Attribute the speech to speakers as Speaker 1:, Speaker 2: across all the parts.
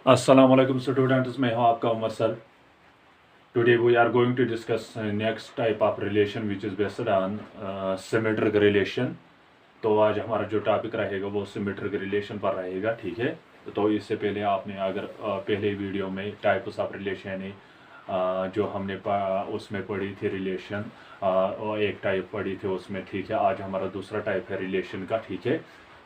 Speaker 1: Assalamualaikum students, मैं हूं आपका Umar sir. Today we are going to discuss next type of relation which is based on symmetric relation. तो आज हमारा जो टॉपिक रहेगा वो सिमेट्रिक रिलेशन पर रहेगा, ठीक है. तो इससे पहले आपने अगर पहले वीडियो में टाइप्स ऑफ रिलेशन जो हमने उसमें पढ़ी थी रिलेशन और एक टाइप पढ़ी थी उसमें, ठीक है. आज हमारा दूसरा टाइप है रिलेशन का, ठीक है.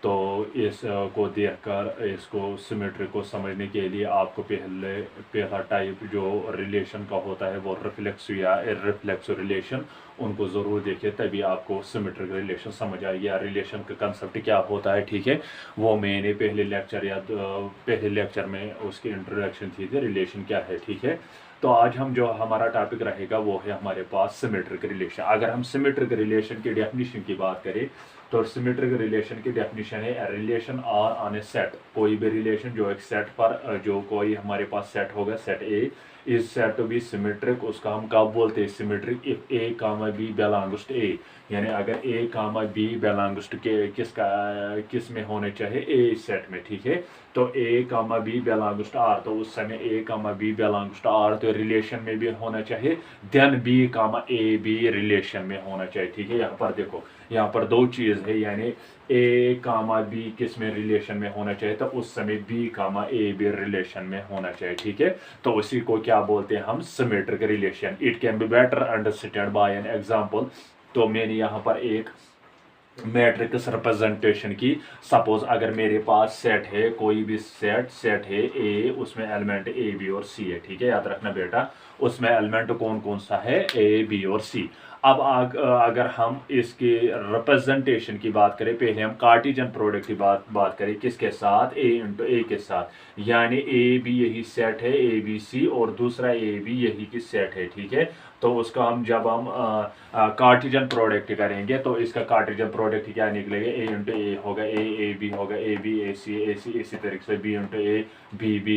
Speaker 1: तो इसको देखकर इसको सिमेट्री को समझने के लिए आपको पहला टाइप जो रिलेशन का होता है वो रिफ्लेक्सिव या इररिफ्लेक्सिव रिलेशन, उनको ज़रूर देखिए, तभी आपको सिमेट्रिक रिलेशन समझ आएगी या रिलेशन का कंसेप्ट क्या होता है, ठीक है. वो मैंने पहले लेक्चर में उसकी इंट्रोडक्शन थी रिलेशन क्या है, ठीक है. तो आज हम जो हमारा टॉपिक रहेगा वो है हमारे पास सिमेट्रिक रिलेशन. अगर हम सिमेट्रिक रिलेशन की डेफिनेशन की बात करें तो सिमेट्रिक रिलेशन की डेफिनेशन है relation R on a set. कोई भी रिलेशन जो एक सेट पर जो कोई हमारे पास सेट होगा, set A is set to B symmetric. उसका हम कब बोलते हैं symmetric? If A comma B belongs to A, यानी अगर A comma B belongs to के किस में होने चाहिए? ए सेट में, ठीक है. तो ए comma B belongs to are, तो उस समय ए comma B belongs to are तो रिलेशन में भी होना चाहिए. देन बी कामा ए भी रिलेशन में होना चाहिए, ठीक है. यहाँ पर देखो, यहाँ पर दो चीज़ है, यानी ए कामा बी किस में रिलेशन में होना चाहिए? तो उस समय बी कामा ए भी रिलेशन में होना चाहिए, ठीक है. तो उसी को क्या बोलते हैं हम? Symmetric relation. It can be better understand by an example. तो मैंने यहाँ पर एक मैट्रिक्स रिप्रेजेंटेशन की. सपोज अगर मेरे पास सेट है, कोई भी सेट है ए, उसमें एलिमेंट ए बी और सी है, ठीक है. याद रखना बेटा, उसमें एलिमेंट कौन कौन सा है? ए बी और सी. अब अगर हम इसके रिप्रेजेंटेशन की बात करें, पहले हम कार्टेशियन प्रोडक्ट की बात करें किसके साथ? ए इंटू ए के साथ. यानी ए बी यही सेट है ए बी सी और दूसरा ए बी यही की सेट है, ठीक है. तो उसका जब हम कार्टेशियन प्रोडक्ट करेंगे तो इसका कार्टेशियन प्रोडक्ट क्या निकलेगा? ए इंटू ए होगा ए बी होगा ए बी ए सी इसी तरीके से B into A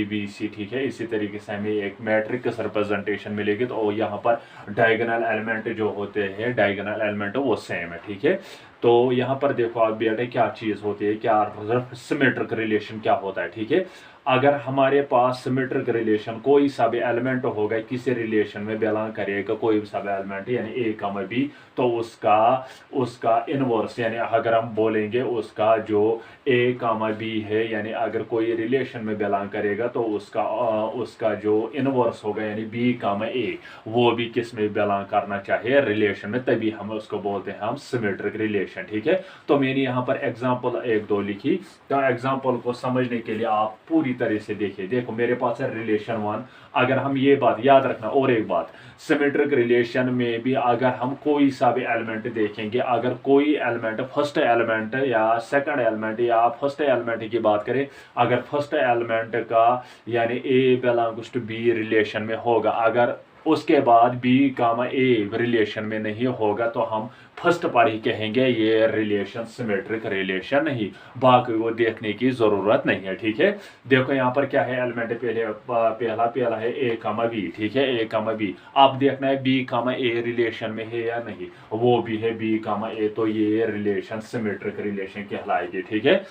Speaker 1: B C, ठीक है. इसी तरीके से हमें एक मैट्रिक्स रिप्रेजेंटेशन मिलेगी. तो यहाँ पर डायगोनल एलिमेंट जो होते हैं, डायगोनल एलिमेंट वो सेम है, ठीक है. तो यहाँ पर देखो आप बेटा क्या चीज़ होती है, क्या सिमेट्रिक रिलेशन क्या होता है, ठीक है. अगर हमारे पास सिमेट्रिक रिलेशन कोई सा भी एलिमेंट होगा, किसी रिलेशन में बिलोंग करेगा कोई सा भी एलिमेंट, यानी ए कम बी, तो उसका इनवर्स, यानी अगर हम बोलेंगे उसका जो ए कामा बी है, यानी अगर कोई रिलेशन में बिलोंग करेगा तो उसका जो इनवर्स होगा यानी बी कामा ए, वो भी किस में बिलोंग करना चाहिए? रिलेशन में. तभी हम उसको बोलते हैं हम सिमेट्रिक रिलेशन, ठीक है. तो मैंने यहाँ पर एग्जांपल एक दो लिखी. तो एग्जांपल को समझने के लिए आप पूरी तरह से देखिए. देखो मेरे पास है रिलेशन वन. अगर हम ये बात याद रखना, और एक बात, सिमेट्रिक रिलेशन में भी अगर हम कोई सा भी एलिमेंट देखेंगे, अगर कोई एलिमेंट फर्स्ट एलिमेंट या सेकंड एलिमेंट या फर्स्ट एलिमेंट की बात करें, अगर फर्स्ट एलिमेंट का यानी ए बिलोंग्स टू बी रिलेशन में होगा, अगर उसके बाद बी कामा ए रिलेशन में नहीं होगा, तो हम फर्स्ट पर ही कहेंगे ये रिलेशन सिमेट्रिक रिलेशन नहीं. बाकी वो देखने की जरूरत नहीं है, ठीक है. देखो यहाँ पर क्या है एलिमेंट, पहला है ए कामा बी, ठीक है. ए कामा बी, आप देखना है बी कामा ए रिलेशन में है या नहीं. वो भी है बी कामा ए, तो ये रिलेशन सिमेट्रिक रिलेशन कहलाएगी, ठीक है.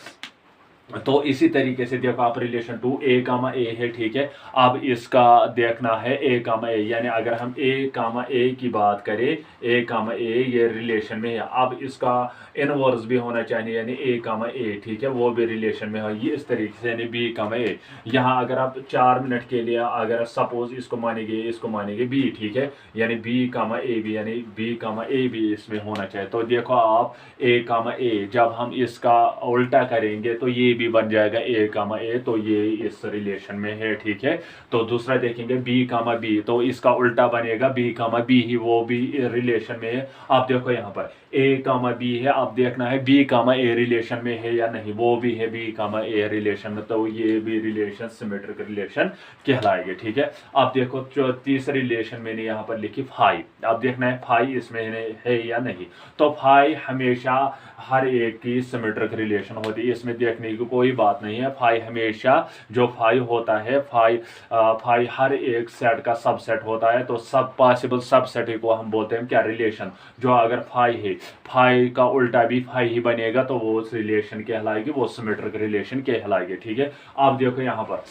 Speaker 1: तो इसी तरीके से देखो आप रिलेशन टू ए कामा ए है, ठीक है. अब इसका देखना है ए कामा ए, यानी अगर हम ए कामा ए की बात करें, ए कामा ए ये रिलेशन में है. अब इसका इनवर्स भी होना चाहिए यानी ए कामा ए, ठीक है, वो भी रिलेशन में है. ये इस तरीके से यानी बी कामा ए. यहाँ अगर आप 4 मिनट के लिए अगर सपोज इसको मानेंगे बी, ठीक है, यानी बी कामा ए बी, यानी बी कामा ए भी इसमें होना चाहिए. तो देखो आप ए कामा ए, जब हम इसका उल्टा करेंगे तो ये भी बन जाएगा ए कामा ए, तो ये इस रिलेशन में है, ठीक है. तो दूसरा देखेंगे बी कामा बी, तो इसका उल्टा बनेगा बी कामा बी ही, वो भी रिलेशन में है. आप देखो यहाँ पर ए कामा बी है, आप देखना है बी कामा ए रिलेशन में है या नहीं. वो भी है बी कामा ए रिलेशन में, तो ये भी रिलेशन सिमेट्रिक रिलेशन कहलाएगी, ठीक है. आप देखो जो तीसरी रिलेशन मैंने यहाँ पर लिखी फाई. आप देखना है फाई इसमें है या नहीं. तो फाई हमेशा हर एक की सिमेट्रिक रिलेशन होती है, इसमें देखने की कोई बात नहीं है. फाई हमेशा जो फाई होता है, फाई हर एक सेट का सबसेट होता है. तो सब पॉसिबल सबसेट को हम बोलते हैं क्या? रिलेशन. जो अगर फाई है, फाई का उल्टा भी फाई ही बनेगा, तो वो रिलेशन कहलाएगी, वो सिमेट्रिक रिलेशन कहलाएगी, ठीक है. आप देखो यहाँ पर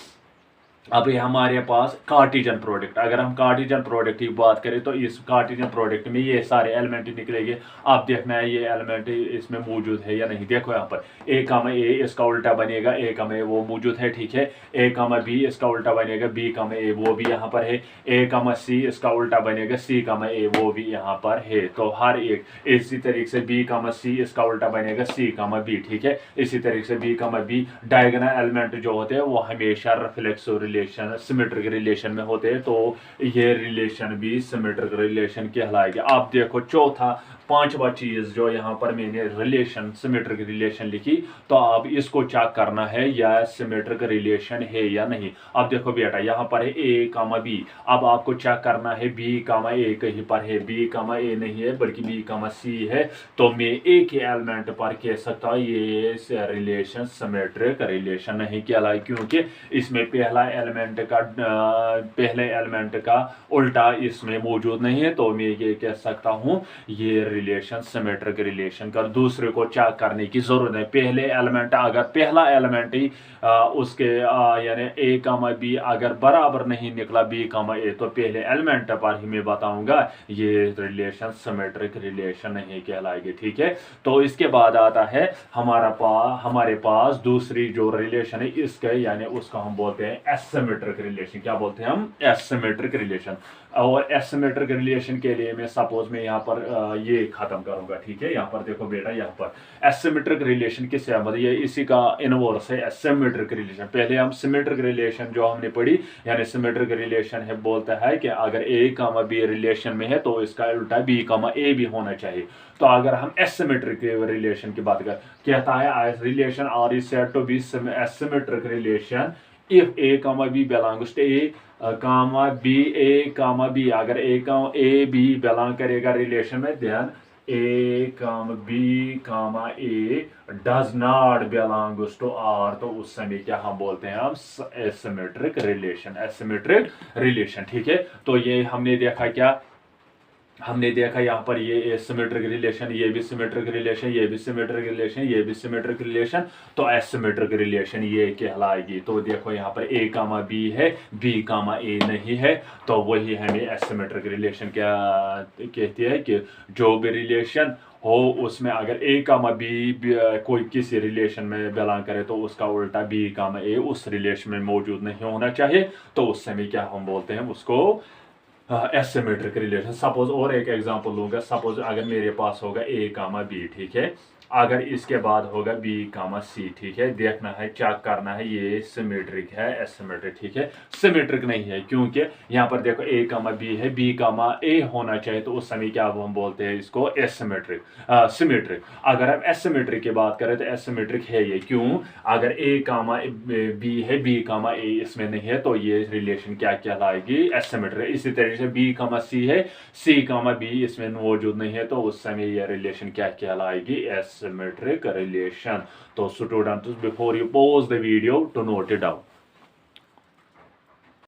Speaker 1: अब ये हमारे पास कार्टेशियन प्रोडक्ट, अगर हम कार्टेशियन प्रोडक्ट की बात करें तो इस कार्टेशियन प्रोडक्ट में ये सारे एलिमेंट निकलेंगे। आप देखना है ये एलिमेंट इसमें मौजूद है या नहीं। देखो यहाँ पर ए कम ए इसका उल्टा बनेगा, ए कम ए वो मौजूद है, ठीक है। ए कम बी इसका उल्टा बनेगा, बी कम ए वो भी यहाँ पर है। ए कम सी इसका उल्टा बनेगा, सी कम ए वो भी यहाँ पर है। तो हर एक इसी तरीके से बी कम सी इसका उल्टा बनेगा, सी कम बी, ठीक है। इसी तरीके से बी कम बी डायगोनल एलिमेंट जो होते हैं वो हमेशा रिफ्लेक्सिव रिलेशन सिमेट्रिक रिलेशन में होते हैं, तो ये रिलेशन भी सिमेट्रिक रिलेशन कहलाएगी। आप देखो चौथा पांचवा चीज जो यहाँ पर मैंने रिलेशन सिमेट्रिक रिलेशन लिखी, तो आप इसको चेक करना है या सिमेट्रिक रिलेशन है या नहीं। अब देखो बेटा यहाँ पर है ए कामा बी, अब आपको चेक करना है बी कामा ए कहीं पर है, बी कामा ए नहीं है बल्कि बी कामा सी है। तो मैं ए के एलिमेंट पर कह सकता हूँ ये रिलेशन सिमेट्रिक रिलेशन नहीं कहलाए, क्योंकि इसमें पहले एलिमेंट का उल्टा इसमें मौजूद नहीं है। तो मैं ये कह सकता हूँ ये रिलेशन सिमेट्रिक रिलेशन का दूसरे को चेक करने की जरूरत है। पहले एलिमेंट अगर पहला एलिमेंट ही उसके यानी ए कामा बी अगर बराबर नहीं निकला बी कामा ए, तो पहले एलिमेंट पर ही मैं बताऊंगा ये रिलेशन सिमेट्रिक रिलेशन नहीं कहलाएगी, ठीक है। तो इसके बाद आता है हमारे पास दूसरी जो रिलेशन है इसके यानी उसको हम बोलते हैं एसिमेट्रिक रिलेशन। क्या बोलते हैं हम? Asymmetric relation. और एसिमेट्रिक रिलेशन के लिए मैं सपोज में यहाँ पर ये खत्म करूंगा, ठीक है। यहाँ पर देखो बेटा यहाँ पर एसिमेट्रिक रिलेशन किससे मतलब ये इसी का इनवर्स है एसिमेट्रिक रिलेशन। पहले हम सिमेट्रिक रिलेशन जो हमने पढ़ी यानी सिमेट्रिक रिलेशन है बोलता है कि अगर ए कामा बी रिलेशन में है तो इसका उल्टा बी कामा ए भी होना चाहिए। तो अगर हम एसिमेट्रिक रिलेशन की बात करें कहता है relation R is said to be asymmetric relation if a comma b belongs to a comma b a comma b, अगर a b belong करेगा रिलेशन में then a comma b comma a does not belongs to r, तो उस समय क्या हम बोलते हैं हम एसिमेट्रिक रिलेशन, ठीक है। तो ये हमने देखा क्या हमने देखा यहाँ पर ये सिमेट्रिक रिलेशन, ये भी सिमेट्रिक रिलेशन, ये भी सिमेट्रिक रिलेशन, ये भी सिमेट्रिक रिलेशन, तो एसिमेट्रिक रिलेशन ये कहलाएगी। तो देखो यहाँ पर ए कामा बी है, बी कामा ए नहीं है, तो वही हमें एसिमेट्रिक रिलेशन क्या कहती है कि जो भी रिलेशन हो उसमें अगर ए कामा बी कोई किसी रिलेशन में बिलोंग करे तो उसका उल्टा बी कामा ए उस रिलेशन में मौजूद नहीं होना चाहिए। तो उस समय क्या हम बोलते हैं उसको एसिमेट्रिक रिलेशन। सपोज और एक एग्जांपल लूंगा, सपोज अगर मेरे पास होगा ए कामा बी, ठीक है, अगर इसके बाद होगा बी कामा सी, ठीक है। देखना है चेक करना है ये सिमेट्रिक है एसिमेट्रिक, ठीक है। सिमेट्रिक नहीं है क्योंकि यहाँ पर देखो ए कामा बी है, बी कामा ए होना चाहिए, तो उस समय क्या हम बोलते हैं इसको एसिमेट्रिक सिमेट्रिक। अगर हम एसिमेट्रिक की बात करें तो एसिमेट्रिक है ये, क्यों? अगर ए कामा बी है, बी कामा ए इसमें नहीं है, तो ये रिलेशन क्या कहलाएगी? एसिमेट्रिक। इसी तरीके से बी कामा सी है, सी कामा बी इसमें मौजूद नहीं है, तो उस समय ये रिलेशन क्या कहलाएगी? Symmetric relation. So students, before you pause the video to note it down.